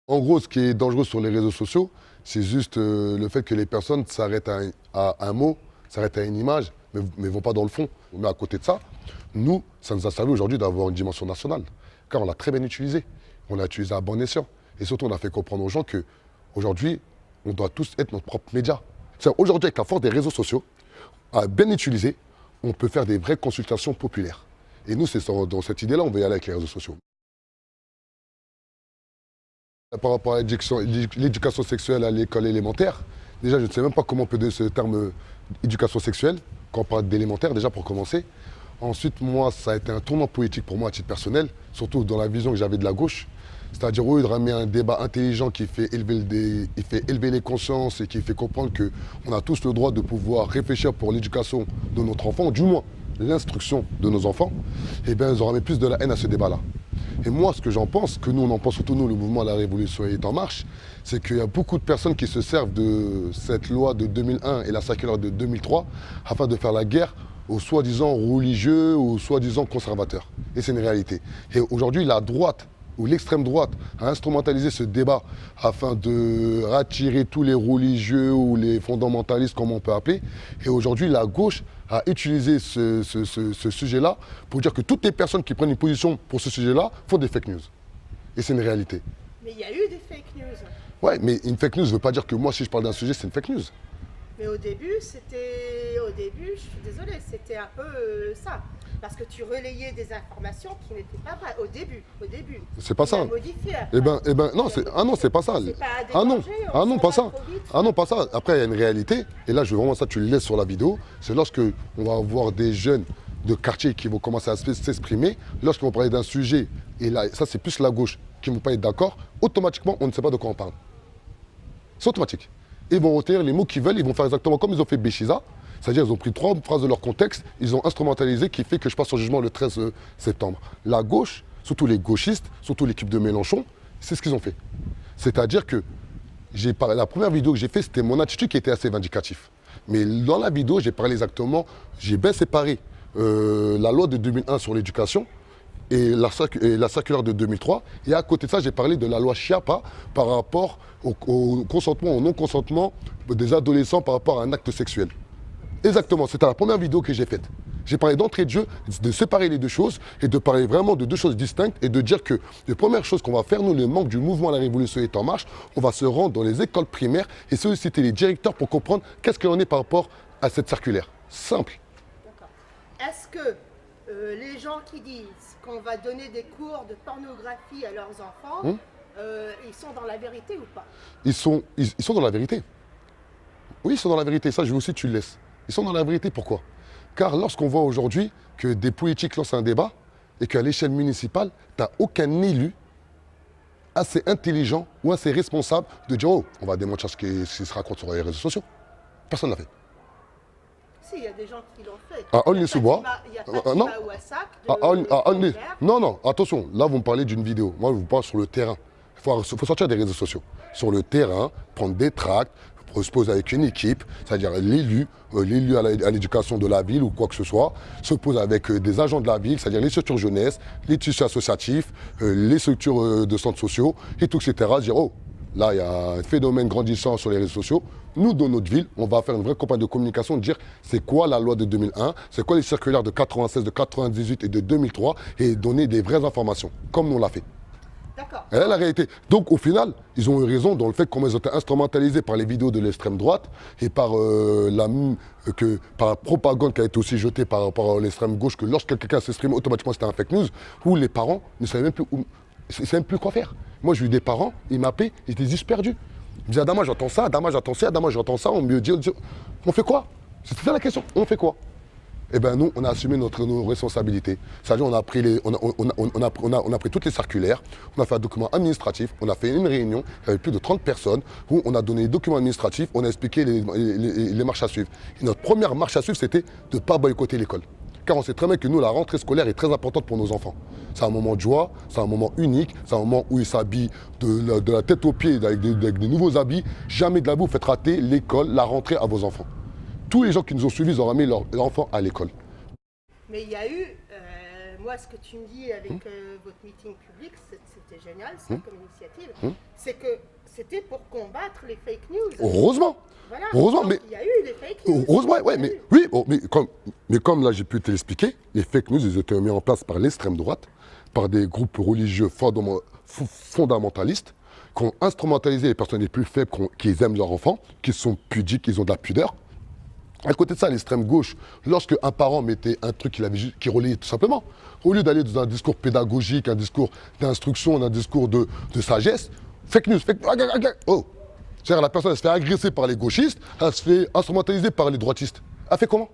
En gros, ce qui est dangereux sur les réseaux sociaux, c'est juste le fait que les personnes s'arrêtent à un mot, s'arrêtent à une image, mais ne vont pas dans le fond. Mais à côté de ça, nous, ça nous a servi aujourd'hui d'avoir une dimension nationale, car on l'a très bien utilisé. On l'a utilisé à bon escient. Et surtout, on a fait comprendre aux gens que aujourd'hui, on doit tous être notre propre média. Aujourd'hui, avec la force des réseaux sociaux, à bien utiliser, on peut faire des vraies consultations populaires. Et nous, c'est dans cette idée-là, on veut y aller avec les réseaux sociaux. Par rapport à l'éducation sexuelle à l'école élémentaire, déjà, je ne sais même pas comment on peut donner ce terme éducation sexuelle, quand on parle d'élémentaire, déjà pour commencer. Ensuite, moi, ça a été un tournant politique pour moi à titre personnel, surtout dans la vision que j'avais de la gauche. C'est-à-dire, au lieu de ramener un débat intelligent qui fait élever les consciences et qui fait comprendre qu'on a tous le droit de pouvoir réfléchir pour l'éducation de notre enfant, ou du moins l'instruction de nos enfants, eh bien, ils ont ramené plus de la haine à ce débat-là. Et moi, ce que j'en pense, que nous, on en pense surtout nous, le mouvement de la Révolution est en marche, c'est qu'il y a beaucoup de personnes qui se servent de cette loi de 2001 et la circulaire de 2003 afin de faire la guerre aux soi-disant religieux ou aux soi-disant conservateurs. Et c'est une réalité. Et aujourd'hui, la droite ou l'extrême droite a instrumentalisé ce débat afin de rattirer tous les religieux ou les fondamentalistes, comme on peut appeler. Et aujourd'hui, la gauche a utilisé ce sujet-là pour dire que toutes les personnes qui prennent une position pour ce sujet-là font des fake news. Et c'est une réalité. Mais il y a eu des fake news. Ouais, mais une fake news ne veut pas dire que moi, si je parle d'un sujet, c'est une fake news. Mais au début, je suis désolée, c'était un peu ça. Parce que tu relayais des informations qui n'étaient pas vraies. Au début. C'est pas ça. Modifié Non, c'est pas ça. C'est pas à Ah non, déranger, ah non, pas ça. trop vite. Ah non, pas ça. Après, il y a une réalité. Et là, je veux vraiment ça, tu le laisses sur la vidéo. C'est lorsque on va avoir des jeunes de quartier qui vont commencer à s'exprimer, lorsqu'ils vont parler d'un sujet, et là, ça, c'est plus la gauche qui ne vont pas être d'accord, automatiquement, on ne sait pas de quoi on parle. C'est automatique. Ils vont retenir les mots qu'ils veulent, ils vont faire exactement comme ils ont fait Béchiza. C'est-à-dire qu'ils ont pris 3 phrases de leur contexte, ils ont instrumentalisé, qui fait que je passe au jugement le 13 septembre. La gauche, surtout les gauchistes, surtout l'équipe de Mélenchon, c'est ce qu'ils ont fait. C'est-à-dire que la première vidéo que j'ai faite, c'était mon attitude qui était assez vindicative. Mais dans la vidéo, j'ai parlé exactement, j'ai bien séparé la loi de 2001 sur l'éducation et la circulaire de 2003. Et à côté de ça, j'ai parlé de la loi Chiappa par rapport au consentement, au non-consentement des adolescents par rapport à un acte sexuel. Exactement, c'était la première vidéo que j'ai faite. J'ai parlé d'entrée de jeu, de séparer les deux choses et de parler vraiment de deux choses distinctes et de dire que les premières choses qu'on va faire, nous, le membre du mouvement La Révolution est en marche, on va se rendre dans les écoles primaires et solliciter les directeurs pour comprendre qu'est-ce qu'il en est par rapport à cette circulaire. Simple. D'accord. Est-ce que les gens qui disent qu'on va donner des cours de pornographie à leurs enfants, ils sont dans la vérité ou pas? Ils sont dans la vérité. Oui, ils sont dans la vérité. Ça, je veux aussi que tu le laisses. Ils sont dans la vérité. Pourquoi? Car lorsqu'on voit aujourd'hui que des politiques lancent un débat et qu'à l'échelle municipale, tu n'as aucun élu assez intelligent ou assez responsable de dire oh, on va démentir ce qui se raconte sur les réseaux sociaux. Personne ne l'a fait. Si, il y a des gens qui l'ont fait. À Aulnay-sous-Bois. Il y a Fatima Ouassak Non, attention, là vous me parlez d'une vidéo. Moi je vous parle sur le terrain. Il faut sortir des réseaux sociaux. Sur le terrain, prendre des tracts, se poser avec une équipe, c'est-à-dire l'élu à l'éducation de la ville ou quoi que ce soit, se pose avec des agents de la ville, c'est-à-dire les structures jeunesse, les tissus associatifs, les structures de centres sociaux, et tout, etc. Dire, oh, là, il y a un phénomène grandissant sur les réseaux sociaux. Nous, dans notre ville, on va faire une vraie campagne de communication, dire c'est quoi la loi de 2001, c'est quoi les circulaires de 96, de 98 et de 2003, et donner des vraies informations, comme nous on l'a fait. D'accord. Et là, la réalité. Donc, au final, ils ont eu raison dans le fait comment ils ont été instrumentalisés par les vidéos de l'extrême droite et par la propagande qui a été aussi jetée par l'extrême gauche, que lorsque quelqu'un s'exprime, automatiquement c'était un fake news, où les parents ne savaient même plus quoi faire. Moi, j'ai eu des parents, ils m'appelaient, ils étaient juste perdus. Ils me disaient, Adama, j'entends ça, Adama, j'entends ça, Adama, j'entends ça, on me dit, on fait quoi? C'était ça la question, on fait quoi? Eh bien, nous, on a assumé nos responsabilités. C'est-à-dire, on a pris toutes les circulaires, on a fait un document administratif, on a fait une réunion, il y avait plus de 30 personnes, où on a donné les documents administratifs, on a expliqué les marches à suivre. Et notre première marche à suivre, c'était de ne pas boycotter l'école. Car on sait très bien que nous, la rentrée scolaire est très importante pour nos enfants. C'est un moment de joie, c'est un moment unique, c'est un moment où ils s'habillent de la tête aux pieds avec des nouveaux habits. Jamais de la vie, vous faites rater l'école, la rentrée à vos enfants. Tous les gens qui nous ont suivis, ils ont ramené leurs enfants à l'école. Mais il y a eu moi, ce que tu me dis avec votre meeting public, c'était génial, ça, comme initiative. C'est que c'était pour combattre les fake news. Heureusement. Voilà. Heureusement, Donc, mais il y a eu des fake news. heureusement, ouais, Il y a mais eu. oui, bon, mais comme là j'ai pu te l'expliquer, les fake news, ils étaient mis en place par l'extrême droite, par des groupes religieux fondamentalistes, qui ont instrumentalisé les personnes les plus faibles, qui aiment leurs enfants, qui sont pudiques, qui ont de la pudeur. À côté de ça, l'extrême gauche, lorsque un parent mettait un truc qui relayait tout simplement, au lieu d'aller dans un discours pédagogique, un discours d'instruction, un discours de sagesse, fake news, oh. C'est-à-dire la personne, elle se fait agresser par les gauchistes, elle se fait instrumentaliser par les droitistes. Elle fait comment?